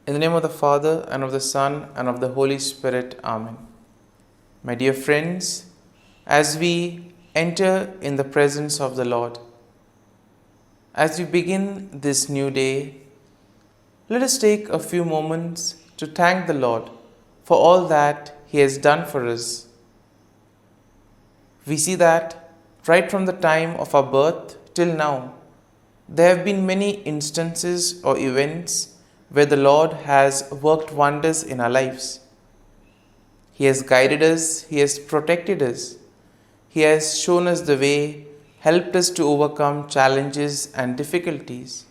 In the name of the Father, and of the Son, and of the Holy Spirit. Amen. My dear friends, as we enter in the presence of the Lord, as we begin this new day, let us take a few moments to thank the Lord for all that He has done for us. We see that right from the time of our birth till now, there have been many instances or events where the Lord has worked wonders in our lives. He has guided us, He has protected us, He has shown us the way, helped us to overcome challenges and difficulties.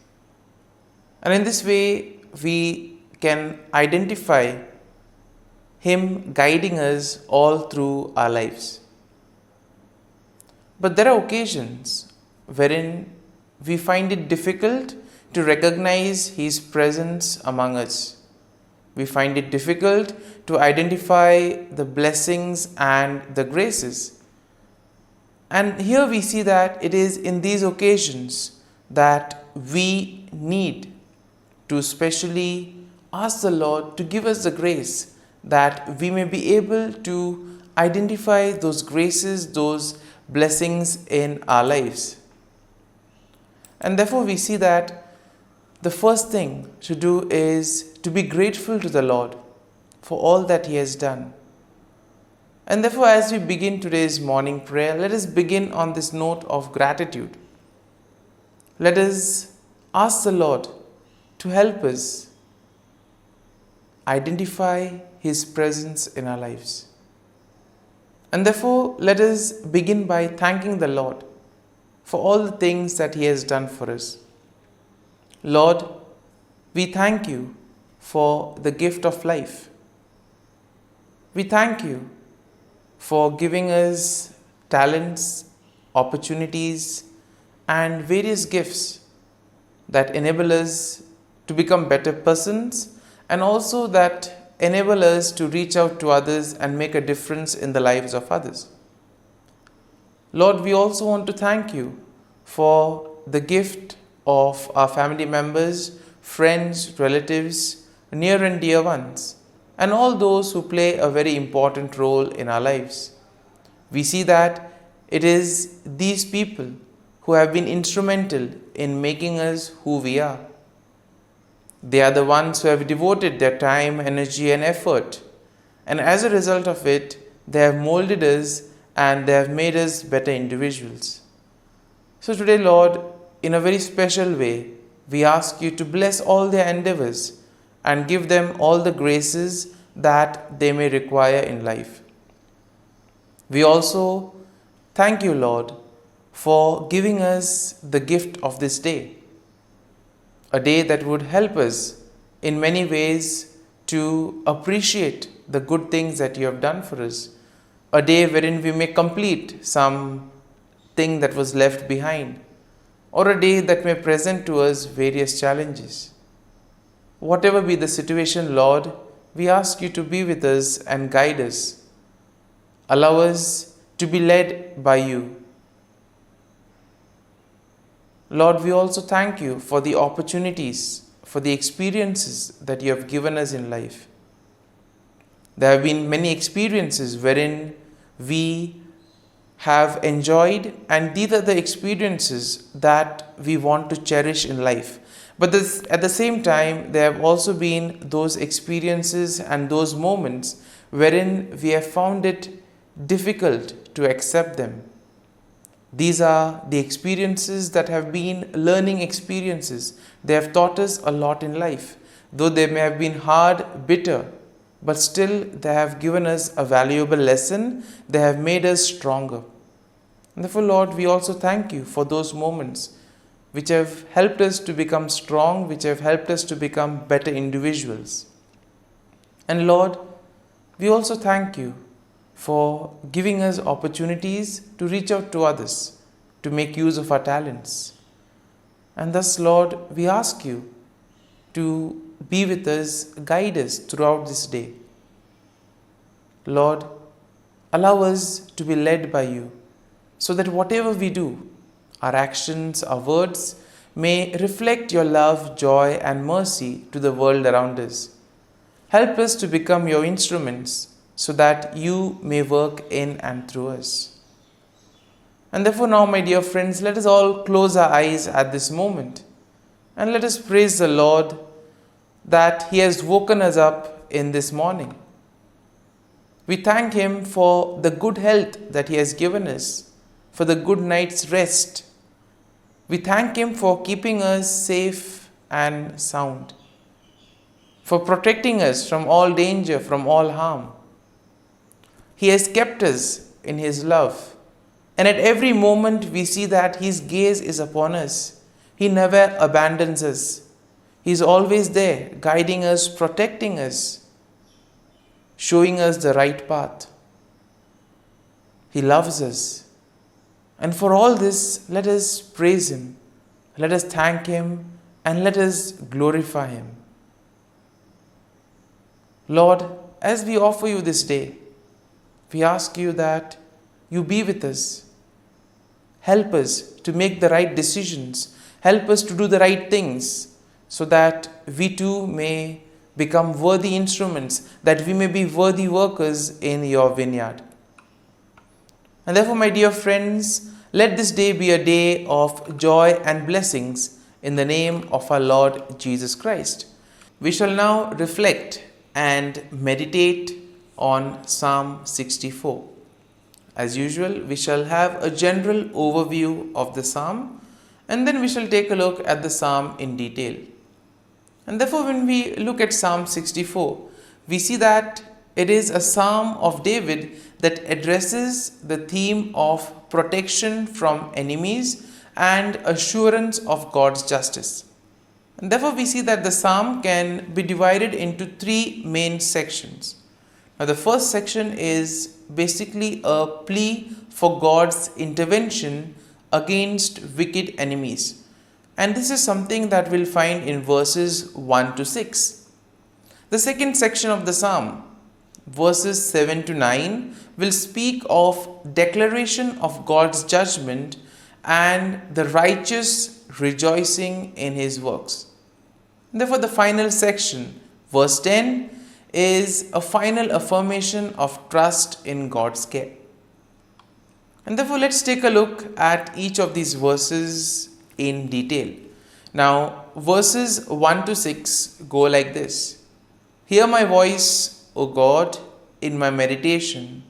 And in this way, we can identify Him guiding us all through our lives. But there are occasions wherein we find it difficult to recognize His presence among us. We find it difficult to identify the blessings and the graces. And here we see that it is in these occasions that we need to specially ask the Lord to give us the grace that we may be able to identify those graces, those blessings in our lives. And therefore we see that the first thing to do is to be grateful to the Lord for all that He has done. And therefore, as we begin today's morning prayer, let us begin on this note of gratitude. Let us ask the Lord to help us identify His presence in our lives. And therefore, let us begin by thanking the Lord for all the things that He has done for us. Lord, we thank You for the gift of life. We thank You for giving us talents, opportunities, and various gifts that enable us to become better persons and also that enable us to reach out to others and make a difference in the lives of others. Lord, we also want to thank You for the gift of our family members, friends, relatives, near and dear ones, and all those who play a very important role in our lives. We see that it is these people who have been instrumental in making us who we are. They are the ones who have devoted their time, energy, and effort, and as a result of it, they have molded us and they have made us better individuals. So today, Lord, in a very special way, we ask You to bless all their endeavors and give them all the graces that they may require in life. We also thank You, Lord, for giving us the gift of this day, a day that would help us in many ways to appreciate the good things that You have done for us, a day wherein we may complete some thing that was left behind, or a day that may present to us various challenges. Whatever be the situation, Lord, we ask You to be with us and guide us. Allow us to be led by You. Lord, we also thank You for the opportunities, for the experiences that You have given us in life. There have been many experiences wherein we have enjoyed, and these are the experiences that we want to cherish in life. But at the same time, there have also been those experiences and those moments wherein we have found it difficult to accept them. These are the experiences that have been learning experiences. They have taught us a lot in life. Though they may have been hard, bitter, but still they have given us a valuable lesson. They have made us stronger. And therefore, Lord, we also thank You for those moments which have helped us to become strong, which have helped us to become better individuals. And Lord, we also thank You for giving us opportunities to reach out to others, to make use of our talents. And thus, Lord, we ask You to be with us, guide us throughout this day. Lord, allow us to be led by You, so that whatever we do, our actions, our words, may reflect your love, joy, and mercy to the world around us. Help us to become your instruments so that you may work in and through us. And therefore, now, my dear friends, let us all close our eyes at this moment and let us praise the Lord that He has woken us up in this morning. We thank Him for the good health that He has given us, for the good night's rest. We thank Him for keeping us safe and sound, for protecting us from all danger, from all harm. He has kept us in His love, and at every moment we see that His gaze is upon us. He never abandons us. He is always there, guiding us, protecting us, showing us the right path. He loves us. And for all this, let us praise Him, let us thank Him, and let us glorify Him. Lord, as we offer You this day, we ask You that You be with us. Help us to make the right decisions. Help us to do the right things so that we too may become worthy instruments, that we may be worthy workers in Your vineyard. And therefore, my dear friends, let this day be a day of joy and blessings in the name of our Lord Jesus Christ. We shall now reflect and meditate on Psalm 64. As usual, we shall have a general overview of the psalm, and then we shall take a look at the psalm in detail. And therefore, when we look at Psalm 64, we see that it is a psalm of David that addresses the theme of protection from enemies and assurance of God's justice. And therefore, we see that the psalm can be divided into three main sections. Now, the first section is basically a plea for God's intervention against wicked enemies. And this is something that we'll find in verses 1 to 6. The second section of the psalm, verses 7 to 9, will speak of declaration of God's judgment and the righteous rejoicing in His works. Therefore, the final section, verse 10, is a final affirmation of trust in God's care. And therefore, let's take a look at each of these verses in detail. Now, verses 1 to 6 go like this. Hear my voice, O God, in my meditation.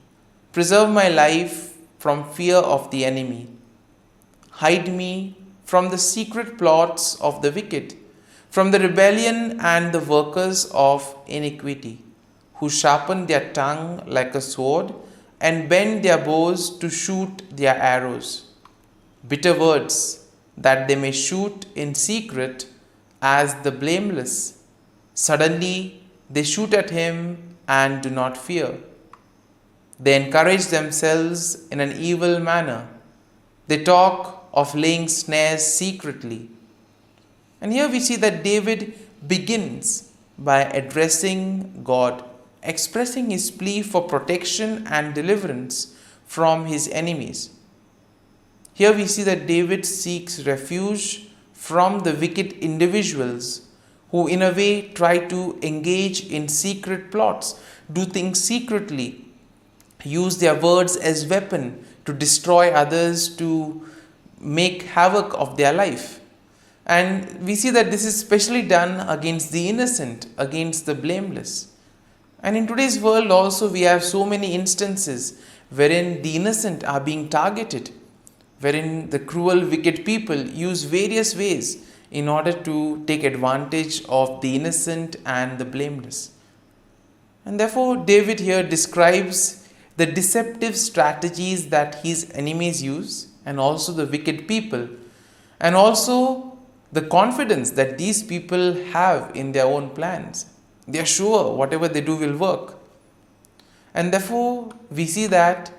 Preserve my life from fear of the enemy. Hide me from the secret plots of the wicked, from the rebellion and the workers of iniquity, who sharpen their tongue like a sword and bend their bows to shoot their arrows. Bitter words, that they may shoot in secret as the blameless. Suddenly they shoot at him and do not fear. They encourage themselves in an evil manner. They talk of laying snares secretly. And here we see that David begins by addressing God, expressing his plea for protection and deliverance from his enemies. Here we see that David seeks refuge from the wicked individuals who in a way try to engage in secret plots, do things secretly, use their words as weapon to destroy others, to make havoc of their life. And we see that this is especially done against the innocent, against the blameless. And in today's world also we have so many instances wherein the innocent are being targeted, wherein the cruel, wicked people use various ways in order to take advantage of the innocent and the blameless. And therefore, David here describes the deceptive strategies that his enemies use, and also the wicked people, and also the confidence that these people have in their own plans. They are sure whatever they do will work. And therefore, we see that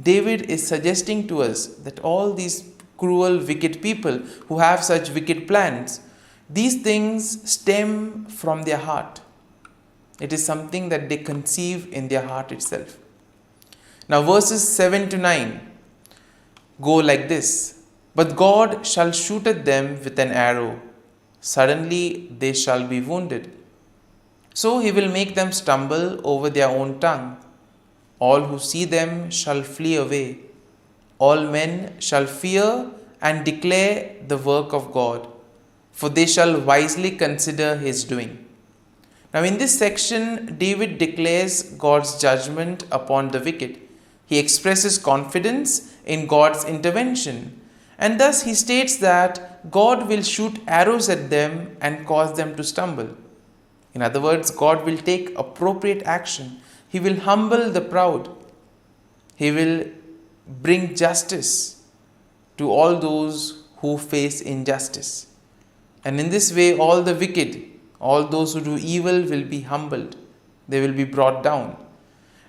David is suggesting to us that all these cruel, wicked people who have such wicked plans, these things stem from their heart. It is something that they conceive in their heart itself. Now, verses 7 to 9 go like this. But God shall shoot at them with an arrow. Suddenly they shall be wounded. So he will make them stumble over their own tongue. All who see them shall flee away. All men shall fear and declare the work of God, for they shall wisely consider his doing. Now, in this section, David declares God's judgment upon the wicked. He expresses confidence in God's intervention, and thus he states that God will shoot arrows at them and cause them to stumble. In other words, God will take appropriate action. He will humble the proud. He will bring justice to all those who face injustice. And in this way, all the wicked, all those who do evil will be humbled. They will be brought down.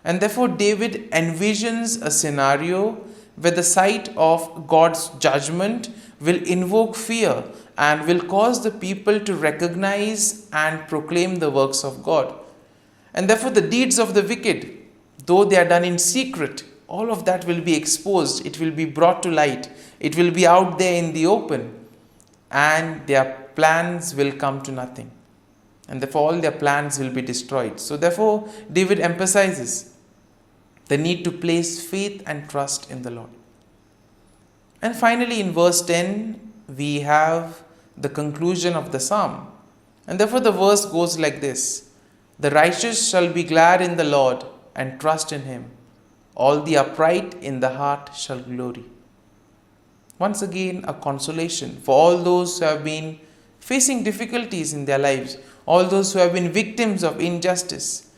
And therefore, David envisions a scenario where the sight of God's judgment will invoke fear and will cause the people to recognize and proclaim the works of God. And therefore, the deeds of the wicked, though they are done in secret, all of that will be exposed. It will be brought to light. It will be out there in the open. And their plans will come to nothing. And therefore, all their plans will be destroyed. So therefore, David emphasizes the need to place faith and trust in the Lord. And finally, in verse 10, we have the conclusion of the psalm. And therefore, the verse goes like this: The righteous shall be glad in the Lord and trust in him. All the upright in the heart shall glory. Once again, a consolation for all those who have been facing difficulties in their lives, all those who have been victims of injustice.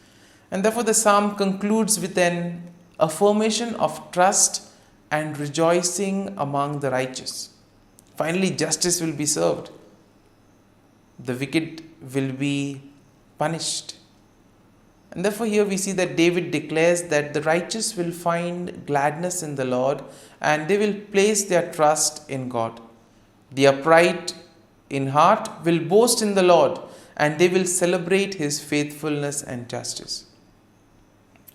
And therefore, the psalm concludes with an affirmation of trust and rejoicing among the righteous. Finally, justice will be served. The wicked will be punished. And therefore, here we see that David declares that the righteous will find gladness in the Lord and they will place their trust in God. The upright in heart will boast in the Lord and they will celebrate his faithfulness and justice.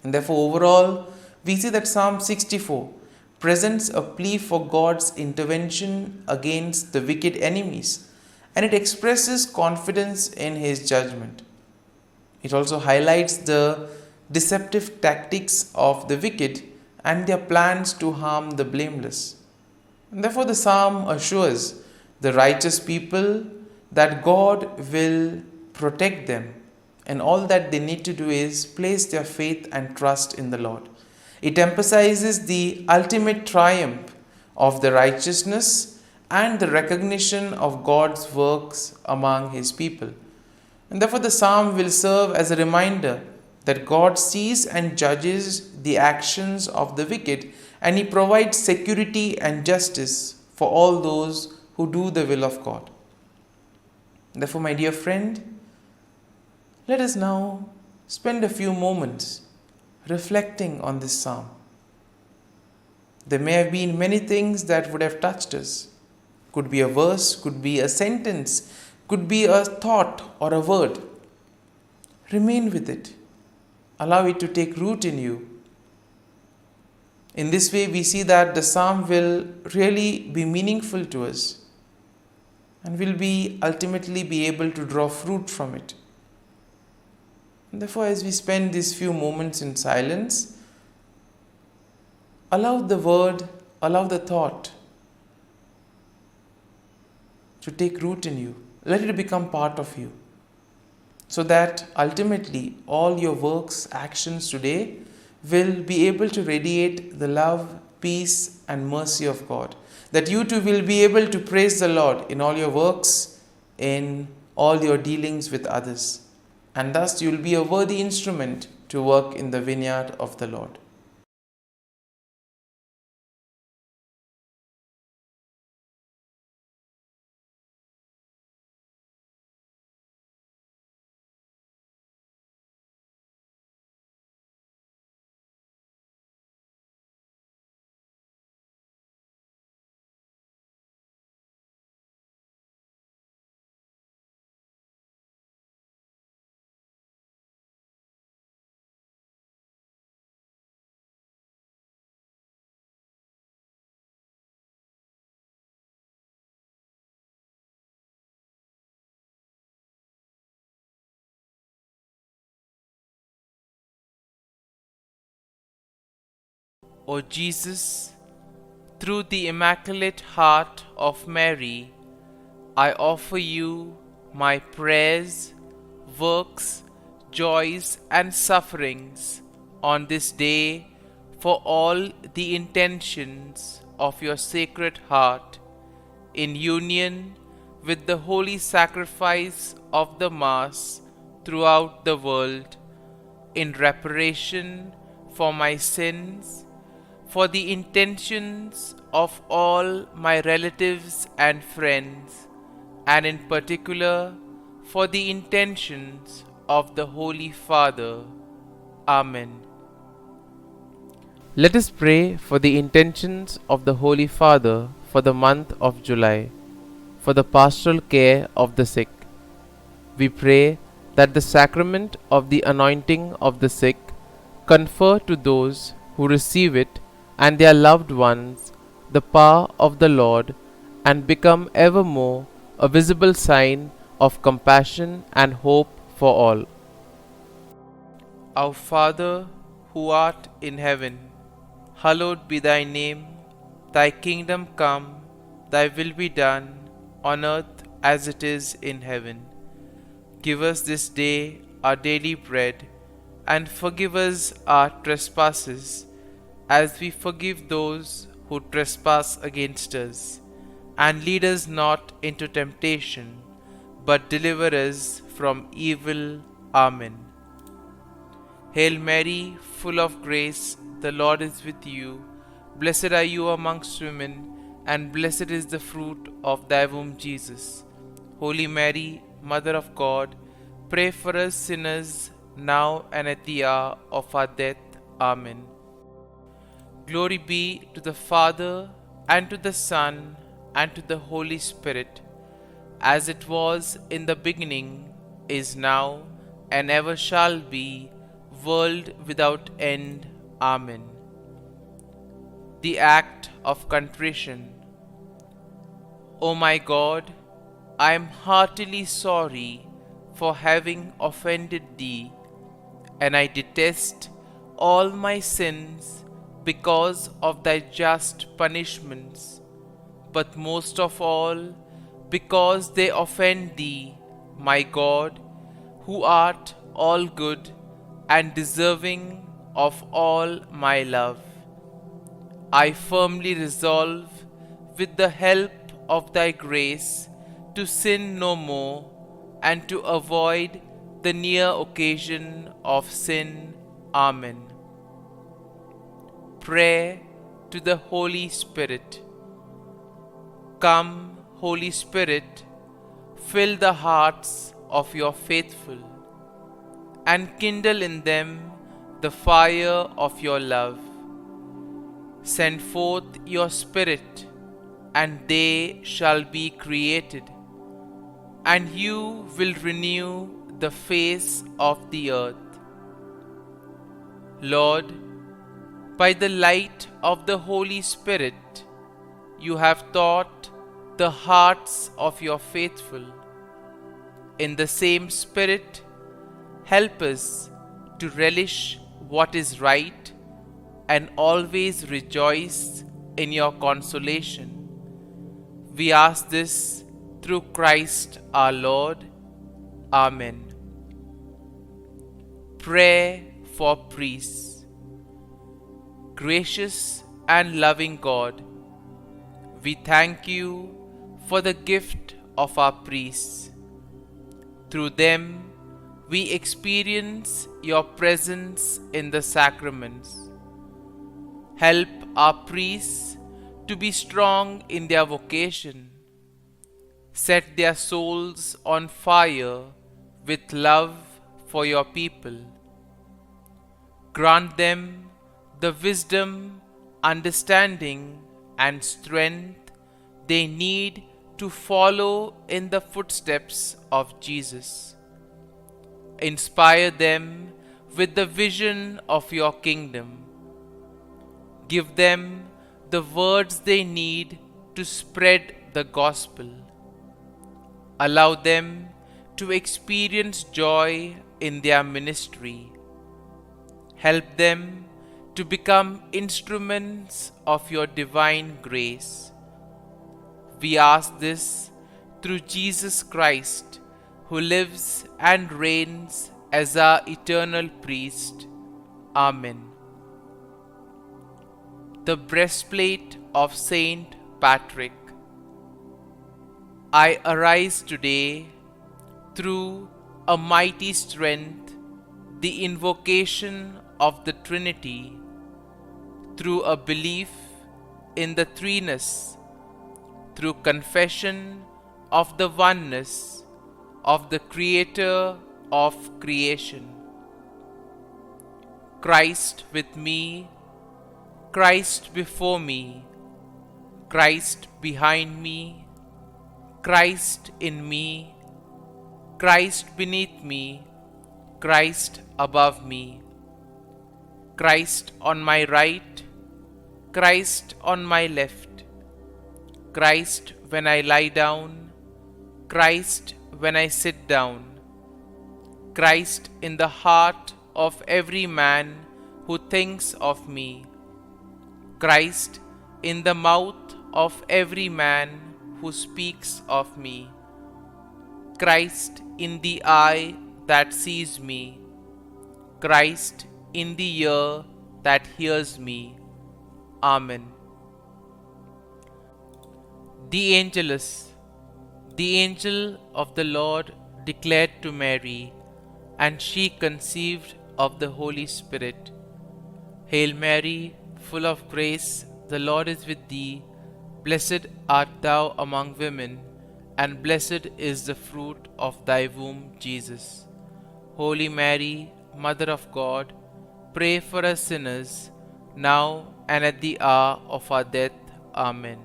And therefore, overall, we see that Psalm 64 presents a plea for God's intervention against the wicked enemies, and it expresses confidence in his judgment. It also highlights the deceptive tactics of the wicked and their plans to harm the blameless. And therefore, the psalm assures the righteous people that God will protect them, and all that they need to do is place their faith and trust in the Lord. It emphasizes the ultimate triumph of the righteousness and the recognition of God's works among his people. And therefore, the psalm will serve as a reminder that God sees and judges the actions of the wicked, and he provides security and justice for all those who do the will of God. Therefore, my dear friend, let us now spend a few moments reflecting on this psalm. There may have been many things that would have touched us. Could be a verse, could be a sentence, could be a thought or a word. Remain with it. Allow it to take root in you. In this way, we see that the psalm will really be meaningful to us and will be ultimately be able to draw fruit from it. And therefore, as we spend these few moments in silence, allow the word, allow the thought to take root in you. Let it become part of you, so that ultimately all your works, actions today will be able to radiate the love, peace and mercy of God. That you too will be able to praise the Lord in all your works, in all your dealings with others. And thus you will be a worthy instrument to work in the vineyard of the Lord. O Jesus, through the Immaculate Heart of Mary, I offer you my prayers, works, joys, and sufferings on this day for all the intentions of your Sacred Heart, in union with the holy sacrifice of the Mass throughout the world, in reparation for my sins, for the intentions of all my relatives and friends, and in particular for the intentions of the Holy Father. Amen. Let us pray for the intentions of the Holy Father for the month of July, for the pastoral care of the sick. We pray that the sacrament of the anointing of the sick confer to those who receive it and their loved ones the power of the Lord, and become evermore a visible sign of compassion and hope for all. Our Father, who art in heaven, hallowed be thy name. Thy kingdom come, thy will be done, on earth as it is in heaven. Give us this day our daily bread, and forgive us our trespasses, as we forgive those who trespass against us. And lead us not into temptation, but deliver us from evil. Amen. Hail Mary, full of grace, the Lord is with you. Blessed are you amongst women, and blessed is the fruit of thy womb, Jesus. Holy Mary, Mother of God, pray for us sinners, now and at the hour of our death. Amen. Glory be to the Father, and to the Son, and to the Holy Spirit, as it was in the beginning, is now, and ever shall be, world without end. Amen. The Act of Contrition. O my God, I am heartily sorry for having offended thee, and I detest all my sins because of thy just punishments, but most of all because they offend thee, my God, who art all good and deserving of all my love. I firmly resolve, with the help of thy grace, to sin no more, and to avoid the near occasion of sin. Amen. Prayer to the Holy Spirit. Come, Holy Spirit, fill the hearts of your faithful, and kindle in them the fire of your love. Send forth your Spirit, and they shall be created, and you will renew the face of the earth. Lord, by the light of the Holy Spirit, you have taught the hearts of your faithful. In the same Spirit, help us to relish what is right and always rejoice in your consolation. We ask this through Christ our Lord. Amen. Prayer for priests. Gracious and loving God, we thank you for the gift of our priests. Through them, we experience your presence in the sacraments. Help our priests to be strong in their vocation. Set their souls on fire with love for your people. Grant them the wisdom, understanding, and strength they need to follow in the footsteps of Jesus. Inspire them with the vision of your kingdom. Give them the words they need to spread the gospel. Allow them to experience joy in their ministry. Help them to become instruments of your divine grace. We ask this through Jesus Christ, who lives and reigns as our eternal priest. Amen. The breastplate of Saint Patrick. I arise today through a mighty strength, the invocation of the Trinity, through a belief in the threeness, through confession of the oneness of the Creator of creation. Christ with me, Christ before me, Christ behind me, Christ in me, Christ beneath me, Christ above me, Christ on my right, Christ on my left, Christ when I lie down, Christ when I sit down, Christ in the heart of every man who thinks of me, Christ in the mouth of every man who speaks of me, Christ in the eye that sees me, Christ in the ear that hears me. Amen. The Angelus. The angel of the Lord declared to Mary, and she conceived of the Holy Spirit. Hail Mary, full of grace, the Lord is with thee. Blessed art thou among women, and blessed is the fruit of thy womb, Jesus. Holy Mary, Mother of God, pray for us sinners, now and at the hour of our death. Amen.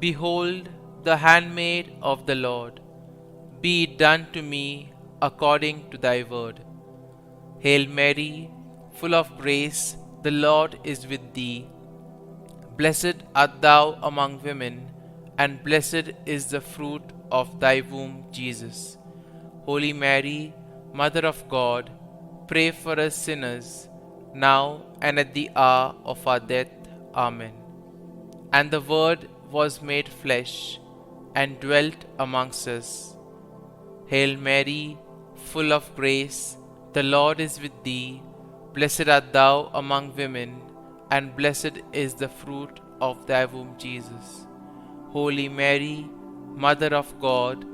Behold, the handmaid of the Lord, be it done to me according to thy word. Hail Mary, full of grace, the Lord is with thee. Blessed art thou among women, and blessed is the fruit of thy womb, Jesus. Holy Mary, Mother of God, pray for us sinners, now and at the hour of our death. Amen. And the Word was made flesh, and dwelt amongst us. Hail Mary, full of grace, the Lord is with thee. Blessed art thou among women, and blessed is the fruit of thy womb, Jesus. Holy Mary, Mother of God,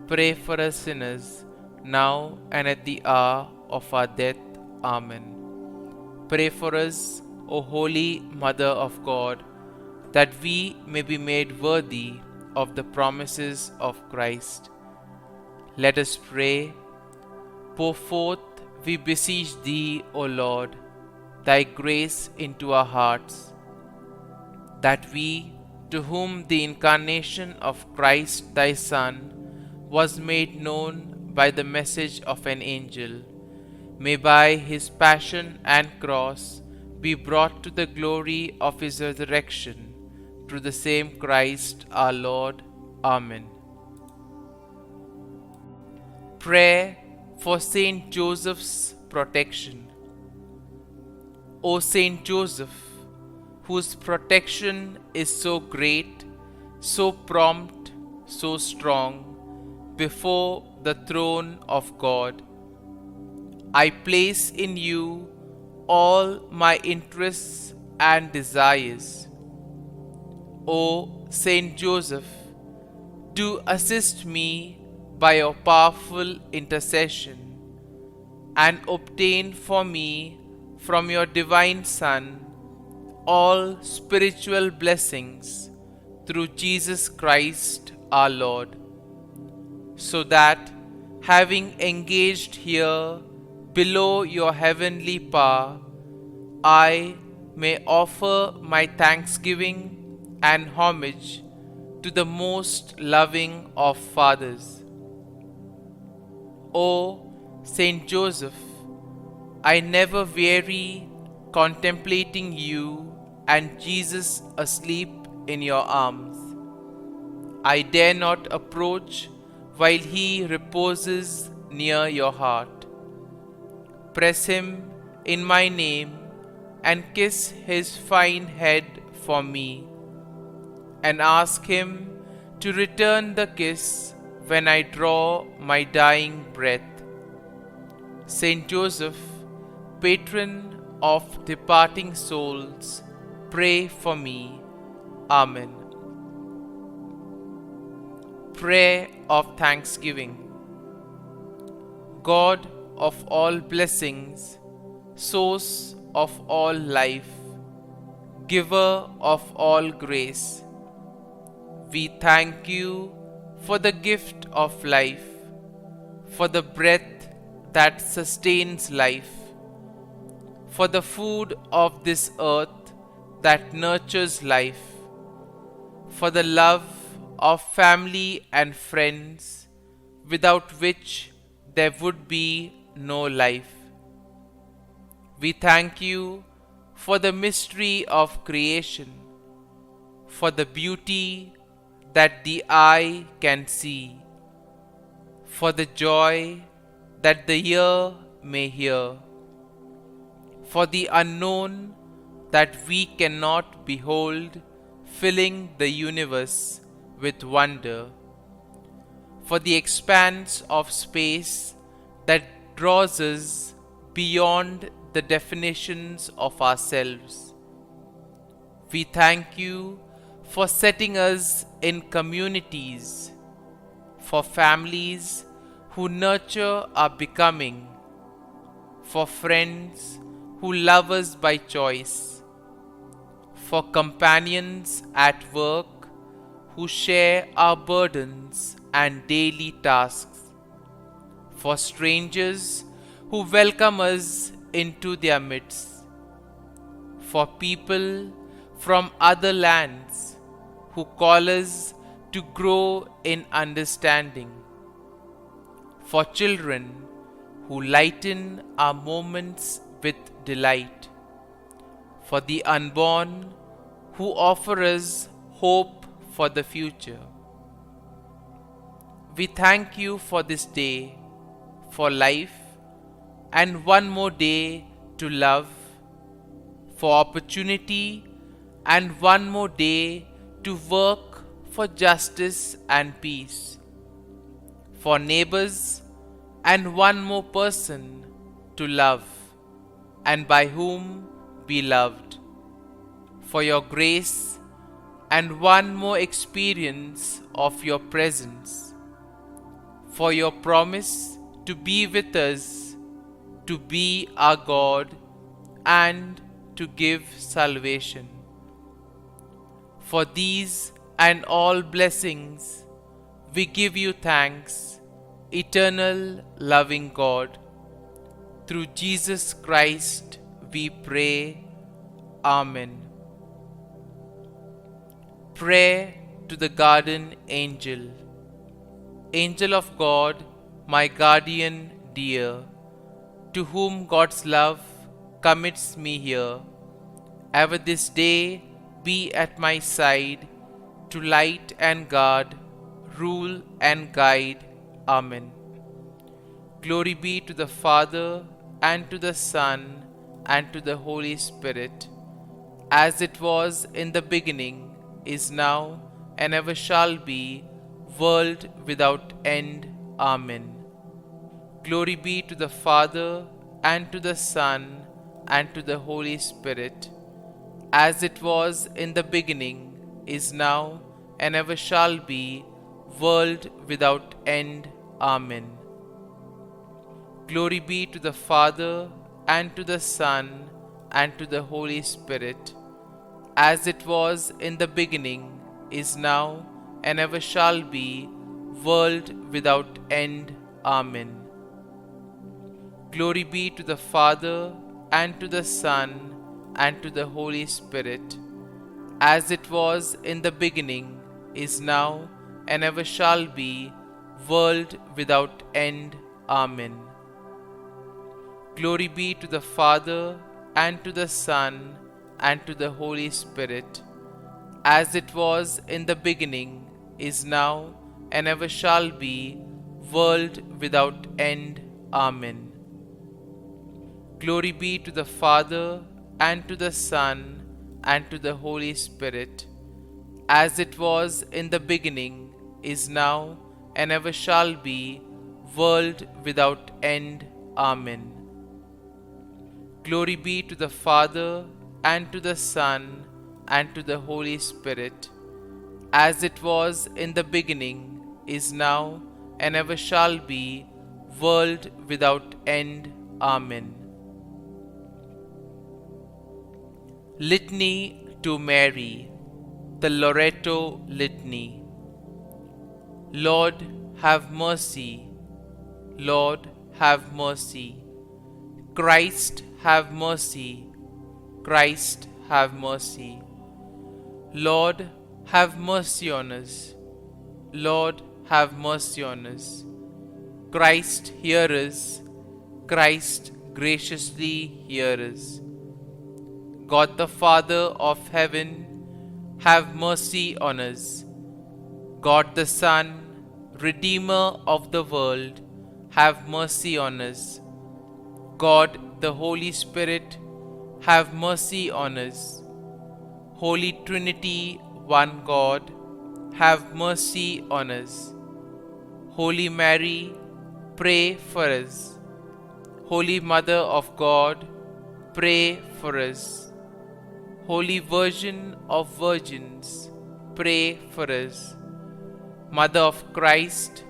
pray for us sinners, now and at the hour of our death. Amen. Pray for us, O Holy Mother of God, that we may be made worthy of the promises of Christ. Let us pray. Pour forth, we beseech thee, O Lord, thy grace into our hearts, that we, to whom the incarnation of Christ thy Son was made known by the message of an angel, may by his passion and cross be brought to the glory of his resurrection, through the same Christ our Lord. Amen. Prayer for Saint Joseph's protection. O Saint Joseph, whose protection is so great, so prompt, so strong, before the throne of God, I place in you all my interests and desires. O Saint Joseph, do assist me by your powerful intercession, and obtain for me from your divine Son all spiritual blessings through Jesus Christ our Lord, so that, having engaged here below your heavenly power, I may offer my thanksgiving and homage to the most loving of fathers. O Saint Joseph, I never weary contemplating you and Jesus asleep in your arms. I dare not approach while he reposes near your heart. Press him in my name and kiss his fine head for me, and ask him to return the kiss when I draw my dying breath. Saint Joseph, patron of departing souls, pray for me. Amen. Prayer of Thanksgiving. God of all blessings, source of all life, giver of all grace, we thank you for the gift of life, for the breath that sustains life, for the food of this earth that nurtures life, for the love of family and friends, without which there would be no life. We thank you for the mystery of creation, for the beauty that the eye can see, for the joy that the ear may hear, for the unknown that we cannot behold, filling the universe with wonder, for the expanse of space that draws us beyond the definitions of ourselves. We thank you for setting us in communities, for families who nurture our becoming, for friends who love us by choice, for companions at work who share our burdens and daily tasks, for strangers who welcome us into their midst, for people from other lands who call us to grow in understanding, for children who lighten our moments with delight, for the unborn who offer us hope for the future. We thank you for this day, for life, and one more day to love, for opportunity, and one more day to work for justice and peace, for neighbors, and one more person to love, and by whom be loved, for your grace, and one more experience of your presence, for your promise to be with us, to be our God, and to give salvation. For these and all blessings, we give you thanks, eternal loving God. Through Jesus Christ we pray. Amen. Prayer to the Guardian Angel. Angel of God, my guardian dear, to whom God's love commits me here, ever this day be at my side, to light and guard, rule and guide. Amen. Glory be to the Father, and to the Son, and to the Holy Spirit, as it was in the beginning, is now, and ever shall be, world without end. Amen. Glory be to the Father, and to the Son, and to the Holy Spirit, as it was in the beginning, is now, and ever shall be, world without end. Amen. Glory be to the Father, and to the Son, and to the Holy Spirit, as it was in the beginning, is now, and ever shall be, world without end. Amen. Glory be to the Father, and to the Son, and to the Holy Spirit, as it was in the beginning, is now, and ever shall be, world without end. Amen. Glory be to the Father, and to the Son, and to the Holy Spirit, as it was in the beginning, is now, and ever shall be, world without end. Amen. Glory be to the Father, and to the Son, and to the Holy Spirit, as it was in the beginning, is now, and ever shall be, world without end. Amen. Glory be to the Father, and to the Son, and to the Holy Spirit, as it was in the beginning, is now, and ever shall be, world without end. Amen. Litany to Mary, the Loreto Litany. Lord, have mercy. Lord, have mercy. Christ, have mercy. Christ, have mercy. Lord, have mercy on us. Lord, have mercy on us. Christ, hear us. Christ, graciously hear us. God the Father of heaven, have mercy on us. God the Son, Redeemer of the world, have mercy on us. God the Holy Spirit, have mercy on us. Holy Trinity, one God, have mercy on us. Holy Mary, pray for us. Holy Mother of God, pray for us. Holy Virgin of Virgins, pray for us. Mother of Christ,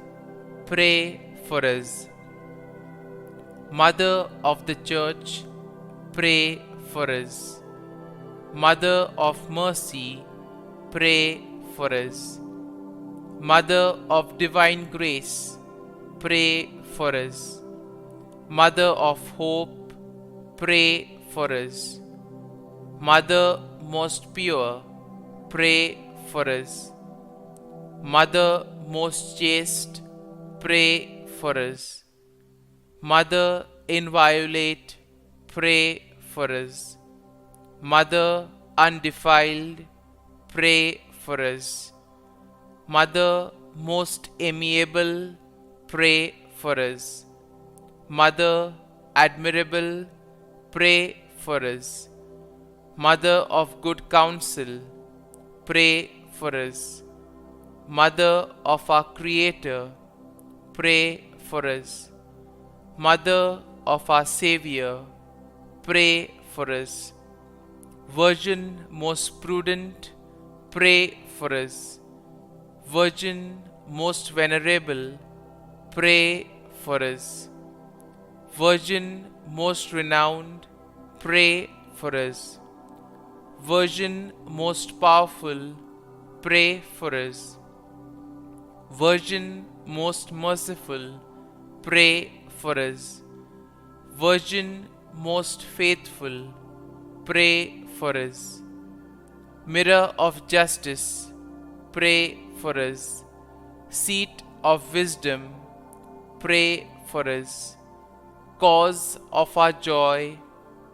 pray for us. Mother of the Church, pray for us. Mother of Mercy, pray for us. Mother of Divine Grace, pray for us. Mother of Hope, pray for us. Mother most pure, pray for us. Mother most chaste, pray for us. Mother inviolate, pray for us. Mother undefiled, pray for us. Mother most amiable, pray for us. Mother admirable, pray for us. Mother of good counsel, pray for us. Mother of our Creator, pray for us. Mother of our Savior, pray for us. Virgin most prudent, pray for us. Virgin most venerable, pray for us. Virgin most renowned, pray for us. Virgin most powerful, pray for us. Virgin most merciful, pray for us. Virgin most faithful, pray for us. Mirror of justice, pray for us. Seat of wisdom, pray for us. Cause of our joy,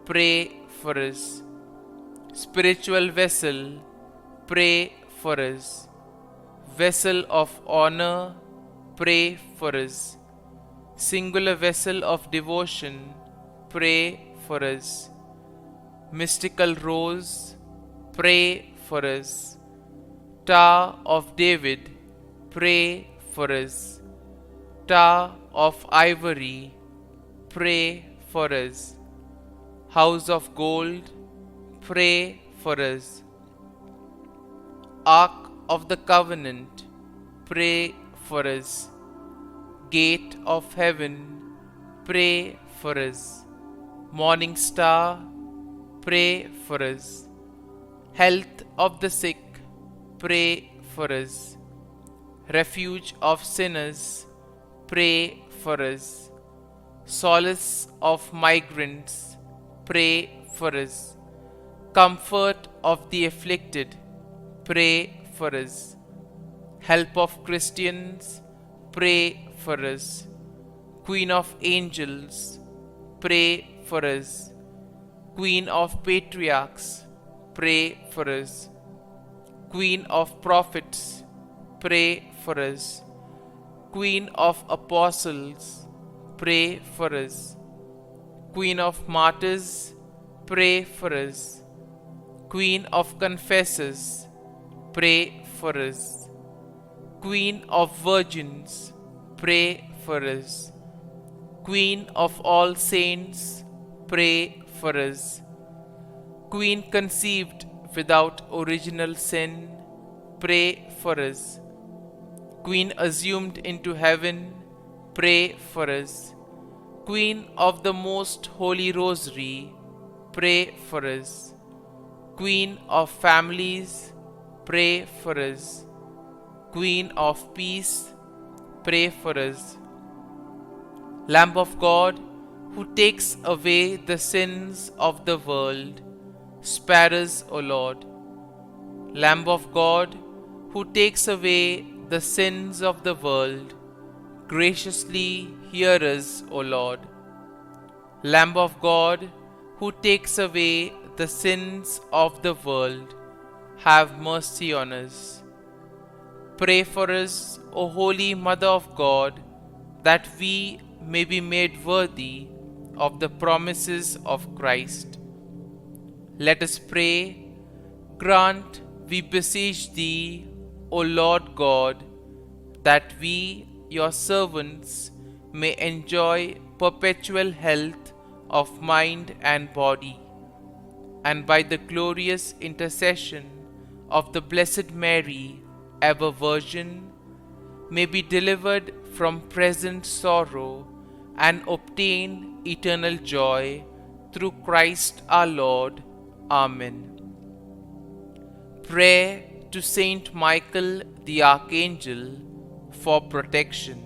pray for us. Spiritual vessel, pray for us. Vessel of honor, pray for us. Singular vessel of devotion, pray for us. Mystical rose, pray for us. Tower of David, pray for us. Tower of ivory, pray for us. House of gold, pray for us. Ark of the covenant, pray for us. Gate of heaven, pray for us. Morning star, pray for us. Health of the sick, pray for us. Refuge of sinners, pray for us. Solace of migrants, pray for us. Comfort of the afflicted, pray for us. Help of Christians, pray for us. Queen of angels, pray for us. Queen of patriarchs, pray for us. Queen of prophets, pray for us. Queen of apostles, pray for us. Queen of martyrs, pray for us. Queen of Confessors, pray for us. Queen of Virgins, pray for us. Queen of all saints, pray for us. Queen conceived without original sin, pray for us. Queen assumed into heaven, pray for us. Queen of the Most Holy Rosary, pray for us. Queen of families, pray for us. Queen of peace, pray for us. Lamb of God, who takes away the sins of the world, spare us, O Lord. Lamb of God, who takes away the sins of the world, graciously hear us, O Lord. Lamb of God, who takes away the sins of the world, have mercy on us. Pray for us, O Holy Mother of God, that we may be made worthy of the promises of Christ. Let us pray. Grant, we beseech Thee, O Lord God, that we, Your servants, may enjoy perpetual health of mind and body, and by the glorious intercession of the Blessed Mary, ever Virgin, may be delivered from present sorrow and obtain eternal joy through Christ our Lord. Amen. Prayer to Saint Michael the Archangel for protection.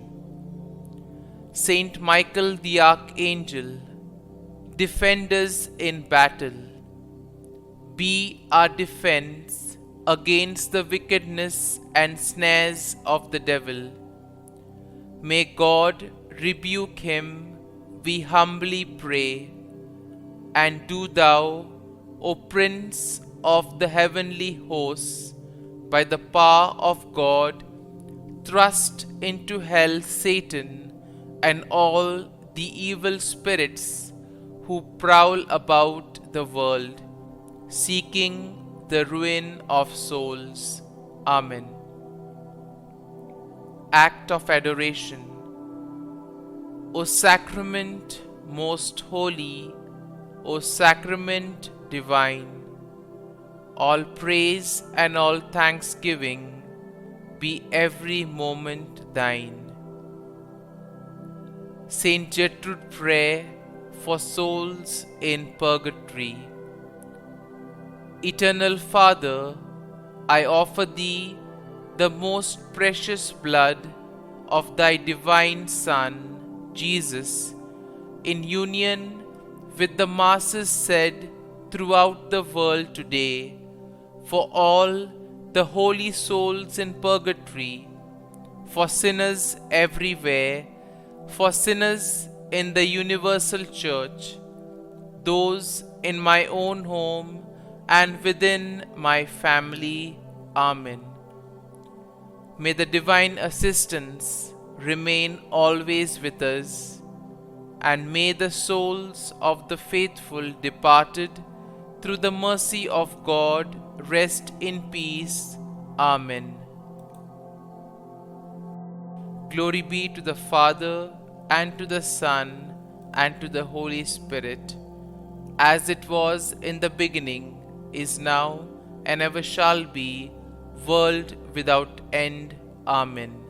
Saint Michael the Archangel, defend us in battle. Be our defense against the wickedness and snares of the devil. May God rebuke him, we humbly pray. And do Thou, O Prince of the heavenly hosts, by the power of God, thrust into hell Satan and all the evil spirits who prowl about the world, seeking the ruin of souls. Amen. Act of Adoration. O Sacrament most holy, O Sacrament divine, all praise and all thanksgiving be every moment Thine. Saint Gertrude Prayer for souls in purgatory. Eternal Father, I offer Thee the most precious blood of Thy divine Son, Jesus, in union with the masses said throughout the world today, for all the holy souls in purgatory, for sinners everywhere, for sinners in the universal church, those in my own home and within my family. Amen. May the divine assistance remain always with us, and may the souls of the faithful departed through the mercy of God rest in peace. Amen. Glory be to the Father, and to the Son, and to the Holy Spirit, as it was in the beginning, is now, and ever shall be, world without end. Amen.